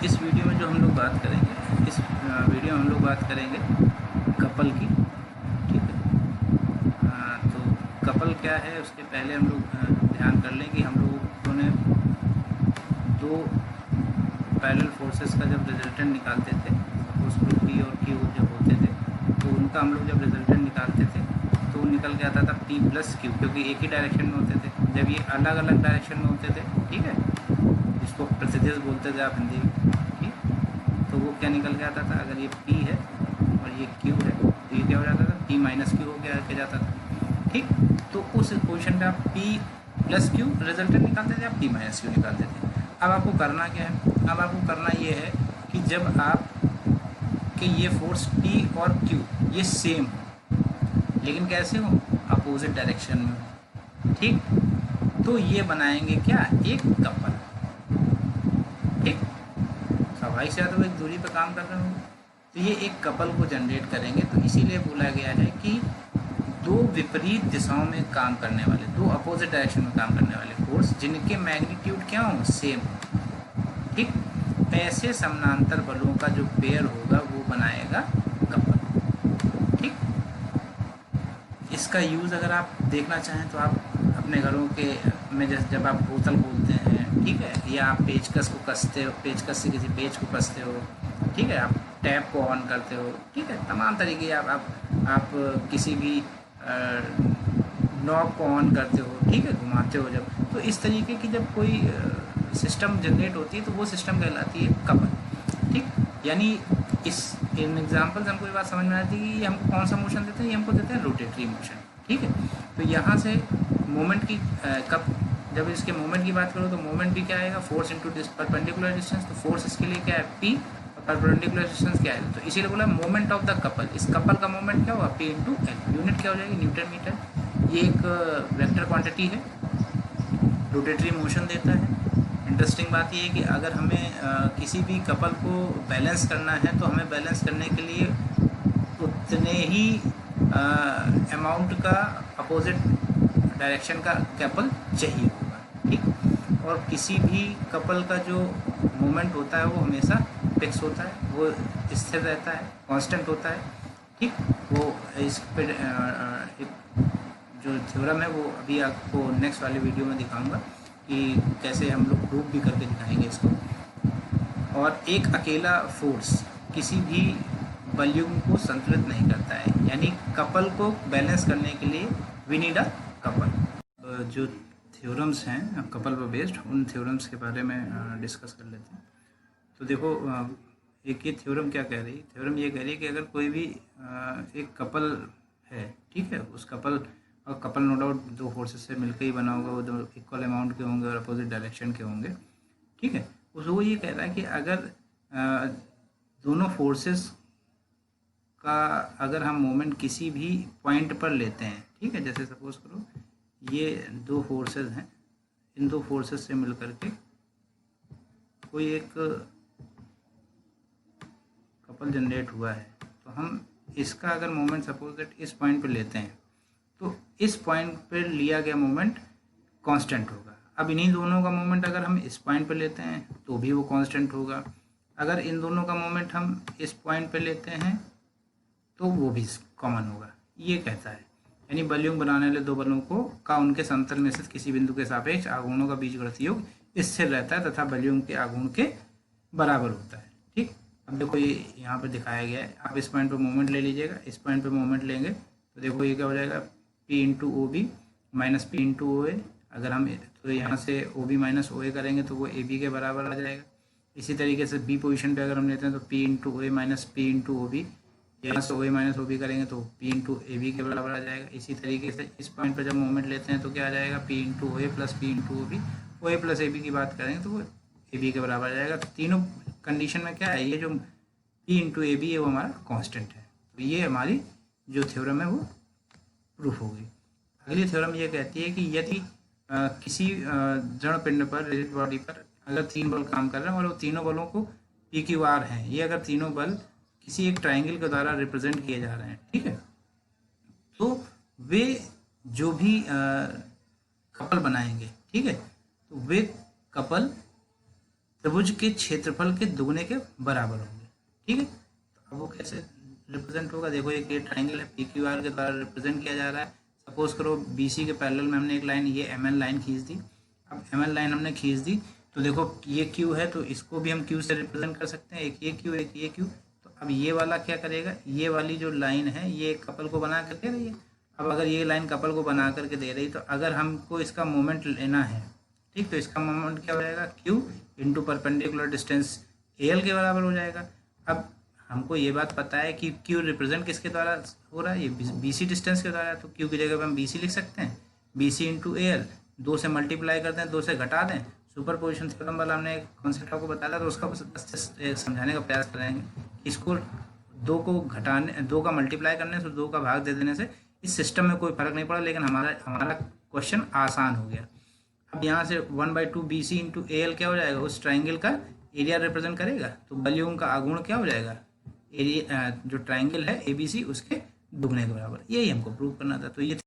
इस वीडियो में जो हम लोग बात करेंगे, इस वीडियो में हम लोग बात करेंगे कपल की। ठीक है। तो कपल क्या है, उसके पहले हम लोग ध्यान कर लें कि हम लोगों ने दो पैरेलल फोर्सेस का जब रिजल्टेंट निकालते थे, सपोज ग्रुप पी और क्यू जब होते थे, तो उनका हम लोग जब रिजल्टेंट निकालते थे तो निकल के आता था पी प्लस क्यू, क्योंकि एक ही डायरेक्शन में होते थे। जब ये अलग अलग डायरेक्शन में होते थे, ठीक है, इसको प्रतिदिश बोलते थे आप हिंदी में, ठीक, तो वो क्या निकल के आता था, अगर ये P है और ये Q है तो ये क्या हो जाता था, P माइनस क्यू हो के जाता था। ठीक, तो उस पोजिशन पे आप P प्लस क्यू रिजल्टेंट निकालते थे, आप P माइनस क्यू निकालते थे। अब आपको करना क्या है, अब आपको करना ये है कि जब आप कि ये फोर्स P और Q ये सेम हो, लेकिन कैसे हो, अपोजिट डायरेक्शन में। ठीक, तो ये बनाएंगे क्या, एक कपल। ठीक, स्वाभाविक से तो एक दूरी पर काम कर रहे होंगे, तो ये एक कपल को जनरेट करेंगे। तो इसीलिए बोला गया है कि दो विपरीत दिशाओं में काम करने वाले, दो अपोजिट डायरेक्शन में काम करने वाले फोर्स जिनके मैग्नीट्यूड क्या हो, सेम हो। ठीक, ऐसे समानांतर बलों का जो पेयर होगा वो बनाएगा कपल। ठीक, इसका यूज़ अगर आप देखना चाहें तो आप अपने घरों के में जब आप बोतल खोलते हैं, ठीक है, या आप पेचकस को कसते हो, पेचकस से किसी पेच को कसते हो, ठीक है, आप टैप को ऑन करते हो, ठीक है, तमाम तरीके आप किसी भी नॉब को ऑन करते हो, ठीक है, घुमाते हो जब, तो इस तरीके की जब कोई सिस्टम जनरेट होती है तो वो सिस्टम कहलाती है कपल। ठीक, यानी इस इन एग्जाम्पल से हमको ये बात समझ में आती है कि ये हमको कौन सा मोशन देते हैं, ये हमको देते हैं रोटेटरी मोशन। ठीक है, तो यहाँ से मोमेंट की कब जब इसके मोमेंट की बात करो तो मोमेंट भी क्या आएगा, फोर्स इंटू परपेंडिकुलर डिस्टेंस। तो फोर्स इसके लिए क्या है, पी, और परपेंडिकुलर डिस्टेंस क्या है, तो इसीलिए बोला मोमेंट ऑफ द कपल। इस कपल का मोमेंट क्या होगा, पी इंटू एल, यूनिट क्या हो जाएगी, न्यूटन मीटर। ये एक वेक्टर क्वांटिटी है, रोटेटरी मोशन देता है। इंटरेस्टिंग बात ये है कि अगर हमें किसी भी कपल को बैलेंस करना है तो हमें बैलेंस करने के लिए उतने ही अमाउंट का अपोजिट डायरेक्शन का कपल चाहिए होगा। ठीक, और किसी भी कपल का जो मोमेंट होता है वो हमेशा फिक्स होता है, वो स्थिर रहता है, कांस्टेंट होता है। ठीक, वो इस पर जो थ्योरम है वो अभी आपको नेक्स्ट वाले वीडियो में दिखाऊंगा कि कैसे हम लोग प्रूव भी करके दिखाएंगे इसको। और एक अकेला फोर्स किसी भी वॉल्यूम को संतुलित नहीं करता है, यानी कपल को बैलेंस करने के लिए वी नीड अ कपल। जो थ्योरम्स हैं कपल पर बेस्ड, उन थ्योरम्स के बारे में डिस्कस कर लेते हैं। तो देखो, एक ये थ्योरम क्या कह रही है, थ्योरम ये कह रही है कि अगर कोई भी एक कपल है, ठीक है, उस कपल, और कपल नो डाउट दो फोर्सेस से मिलकर ही बना होगा, वो दो इक्वल अमाउंट के होंगे और अपोजिट डायरेक्शन के होंगे। ठीक है, वो ये कह रहा है कि अगर दोनों फोर्सेस का अगर हम मोमेंट किसी भी पॉइंट पर लेते हैं, ठीक है, जैसे सपोज करो ये दो फोर्सेस हैं, इन दो फोर्सेस से मिल करके कोई एक कपल जनरेट हुआ है, तो हम इसका अगर मोमेंट सपोज दैट इस पॉइंट पर लेते हैं तो इस पॉइंट पर लिया गया मोमेंट कांस्टेंट होगा। अब इन्हीं दोनों का मोमेंट अगर हम इस पॉइंट पर लेते हैं तो भी वो कांस्टेंट होगा। अगर इन दोनों का मोमेंट हम इस पॉइंट पर लेते हैं तो वो भी कॉमन होगा, ये कहता है। यानी वॉल्यूम बनाने वाले दो बलों को का उनके समतल में स्थित किसी बिंदु के सापेक्ष आघूर्णों का बीजगणितीय योग स्थिर रहता है तथा वॉल्यूम के आघूर्ण के बराबर होता है। ठीक, अब देखो ये यहाँ पर दिखाया गया है, आप इस पॉइंट पर मोमेंट ले लीजिएगा, इस पॉइंट पर मोमेंट लेंगे तो देखो ये क्या हो जाएगा, P into O B minus P into O A. अगर हम तो यहाँ से ओ बी माइनस ओ ए करेंगे तो वो ए बी के बराबर आ जाएगा। इसी तरीके से बी पोजीशन पे अगर हम लेते हैं तो P into O A minus P into O B, यहाँ से ओ ए माइनस ओ बी करेंगे तो पी इंटू ए बी के बराबर आ जाएगा। इसी तरीके से इस पॉइंट पर जब मोमेंट लेते हैं तो क्या आ जाएगा, P into O A plus P into O B. O A plus A B की बात करेंगे तो वो ए बी के बराबर आ जाएगा। तो तीनों कंडीशन में क्या है, ये जो पी इंटू ए बी है वो हमारा कांस्टेंट है। तो ये हमारी जो थ्योरम है वो प्रूफ होगी। अगली थ्योरम ये कहती है कि यदि किसी जड़ पिंड पर, रिजिड बॉडी पर अगर तीन बल काम कर रहे हैं और वो तीनों बलों को पी क्यू आर हैं, ये अगर तीनों बल किसी एक ट्राइंगल के द्वारा रिप्रेजेंट किए जा रहे हैं, ठीक है, तो वे जो भी कपल बनाएंगे, ठीक है, तो वे कपल त्रिभुज के क्षेत्रफल के दुगने के बराबर होंगे। ठीक है, तो अब वो कैसे रिप्रेजेंट होगा, देखो एक ये ट्राइंगल है, पी क्यू आर के द्वारा रिप्रेजेंट किया जा रहा है। सपोज करो बीसी के पैरेलल में हमने एक लाइन, ये एम एल लाइन खींच दी। अब एम एल लाइन हमने खींच दी तो देखो ये क्यू है, तो इसको भी हम क्यू से रिप्रेजेंट कर सकते हैं, एक ये क्यू एक ये क्यू। तो अब ये वाला क्या करेगा, ये वाली जो लाइन है ये कपल को बना करके रही है। अब अगर ये लाइन कपल को बना करके दे रही तो अगर हमको इसका मोमेंट लेना है, ठीक, तो इसका मोमेंट क्या हो जाएगा, Q into perpendicular distance A L के बराबर हो जाएगा। अब हमको ये बात पता है कि क्यू रिप्रेजेंट किसके द्वारा हो रहा है, ये बी सी डिस्टेंस के द्वारा, तो क्यू की जगह पर हम बी सी लिख सकते हैं, B C into A L, 2 से मल्टीप्लाई करते हैं, 2 से घटा दें, सुपर पोजिशन थ्योरम वाला हमने एक कॉन्सेप्ट आपको बताया, तो उसका समझाने का प्रयास करेंगे। इसको 2 को घटाने, 2 का मल्टीप्लाई करने से, 2 का भाग दे देने से इस सिस्टम में कोई फर्क नहीं पड़ा, लेकिन हमारा क्वेश्चन आसान हो गया। अब यहाँ से 1/2 B C into A L क्या हो जाएगा, उस ट्राइंगल का एरिया रिप्रेजेंट करेगा, तो वॉल्यूम का आगुण क्या हो जाएगा, एरिया जो ट्राइंगल है ए बी सी उसके दुगने के बराबर। यही हमको प्रूव करना था। तो ये